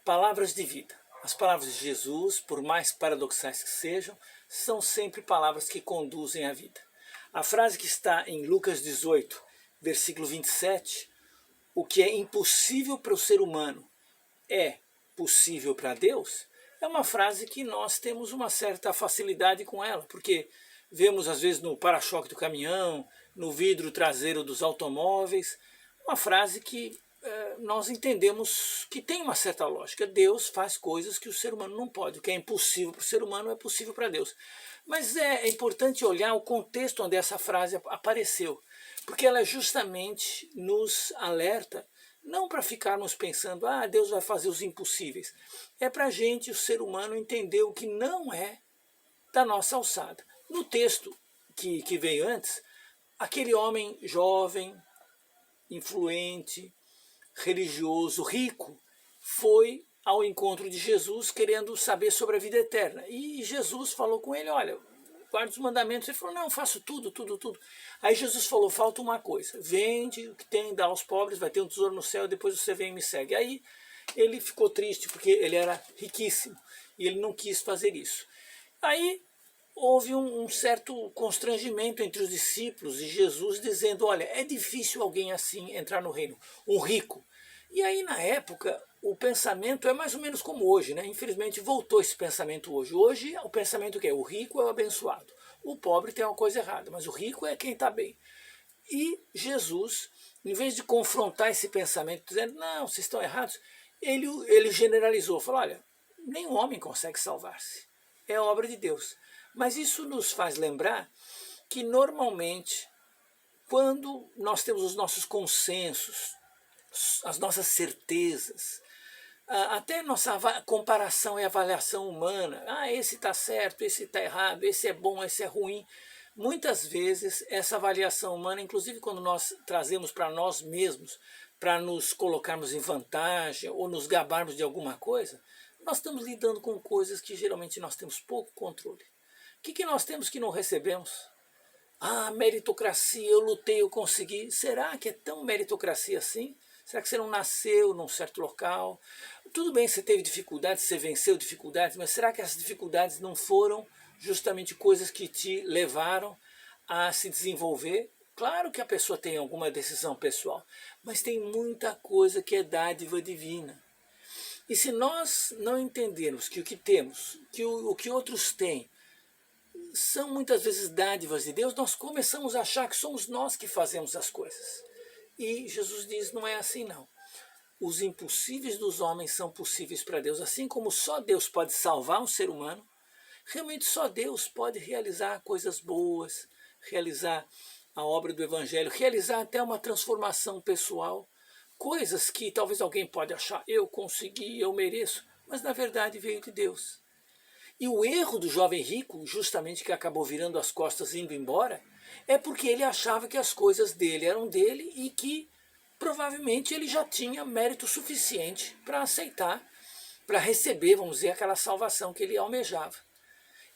Palavras de vida. As palavras de Jesus, por mais paradoxais que sejam, são sempre palavras que conduzem à vida. A frase que está em Lucas 18, versículo 27, o que é impossível para o ser humano é possível para Deus, é uma frase que nós temos uma certa facilidade com ela, porque vemos às vezes no para-choque do caminhão, no vidro traseiro dos automóveis, uma frase que nós entendemos que tem uma certa lógica. Deus faz coisas que o ser humano não pode. O que é impossível para o ser humano é possível para Deus. Mas é importante olhar o contexto onde essa frase apareceu, porque ela justamente nos alerta, não para ficarmos pensando, Deus vai fazer os impossíveis. É para a gente, o ser humano, entender o que não é da nossa alçada. No texto que veio antes, aquele homem jovem, influente, religioso, rico, foi ao encontro de Jesus querendo saber sobre a vida eterna. E Jesus falou com ele, olha, guarda os mandamentos. Ele falou, não, faço tudo. Aí Jesus falou, falta uma coisa, vende o que tem, dá aos pobres, vai ter um tesouro no céu, depois você vem e me segue. Aí ele ficou triste, porque ele era riquíssimo, e ele não quis fazer isso. Aí houve um certo constrangimento entre os discípulos e Jesus, dizendo, olha, é difícil alguém assim entrar no reino, um rico. E aí, na época, o pensamento é mais ou menos como hoje, né? Infelizmente, voltou esse pensamento hoje. Hoje, o pensamento que é o rico é o abençoado. O pobre tem uma coisa errada, mas o rico é quem está bem. E Jesus, em vez de confrontar esse pensamento, dizendo, não, vocês estão errados, ele generalizou, falou, olha, nenhum homem consegue salvar-se. É obra de Deus. Mas isso nos faz lembrar que, normalmente, quando nós temos os nossos consensos, as nossas certezas, até nossa comparação e avaliação humana, esse está certo, esse está errado, esse é bom, esse é ruim. Muitas vezes essa avaliação humana, inclusive quando nós trazemos para nós mesmos, para nos colocarmos em vantagem ou nos gabarmos de alguma coisa, nós estamos lidando com coisas que geralmente nós temos pouco controle. O que nós temos que não recebemos? Meritocracia, eu lutei, eu consegui. Será que é tão meritocracia assim? Será que você não nasceu num certo local? Tudo bem, você teve dificuldades, você venceu dificuldades, mas será que essas dificuldades não foram justamente coisas que te levaram a se desenvolver? Claro que a pessoa tem alguma decisão pessoal, mas tem muita coisa que é dádiva divina. E se nós não entendermos que o que temos, que o que outros têm, são muitas vezes dádivas de Deus, nós começamos a achar que somos nós que fazemos as coisas. E Jesus diz, não é assim não. Os impossíveis dos homens são possíveis para Deus. Assim como só Deus pode salvar um ser humano, realmente só Deus pode realizar coisas boas, realizar a obra do Evangelho, realizar até uma transformação pessoal, coisas que talvez alguém pode achar, eu consegui, eu mereço, mas na verdade veio de Deus. E o erro do jovem rico, justamente que acabou virando as costas e indo embora, é porque ele achava que as coisas dele eram dele e que provavelmente ele já tinha mérito suficiente para aceitar, para receber, vamos dizer, aquela salvação que ele almejava.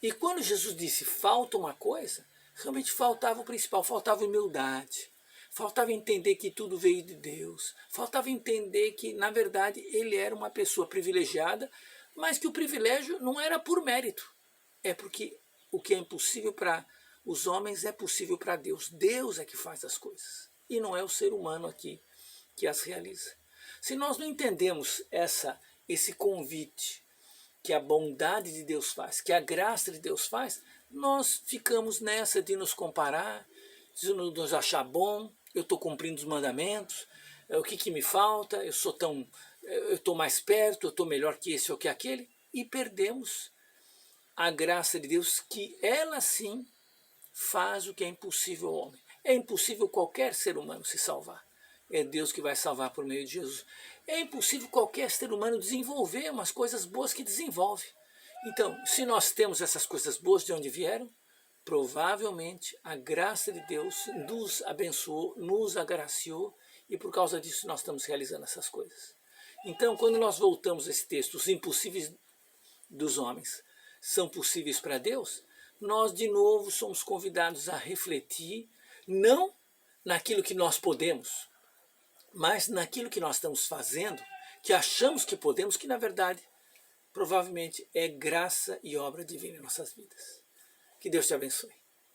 E quando Jesus disse falta uma coisa, realmente faltava o principal, faltava humildade, faltava entender que tudo veio de Deus, faltava entender que, na verdade, ele era uma pessoa privilegiada, mas que o privilégio não era por mérito, é porque o que é impossível para os homens é possível para Deus. Deus é que faz as coisas, e não é o ser humano aqui que as realiza. Se nós não entendemos esse convite que a bondade de Deus faz, que a graça de Deus faz, nós ficamos nessa de nos comparar, de nos achar bom, eu estou cumprindo os mandamentos, o que me falta, eu estou mais perto, eu estou melhor que esse ou que aquele, e perdemos a graça de Deus, que ela sim faz o que é impossível ao homem. É impossível qualquer ser humano se salvar. É Deus que vai salvar por meio de Jesus. É impossível qualquer ser humano desenvolver umas coisas boas que desenvolve. Então, se nós temos essas coisas boas de onde vieram, provavelmente a graça de Deus nos abençoou, nos agraciou, e por causa disso nós estamos realizando essas coisas. Então, quando nós voltamos a esse texto, os impossíveis dos homens são possíveis para Deus, nós de novo somos convidados a refletir, não naquilo que nós podemos, mas naquilo que nós estamos fazendo, que achamos que podemos, que na verdade, provavelmente é graça e obra divina em nossas vidas. Que Deus te abençoe.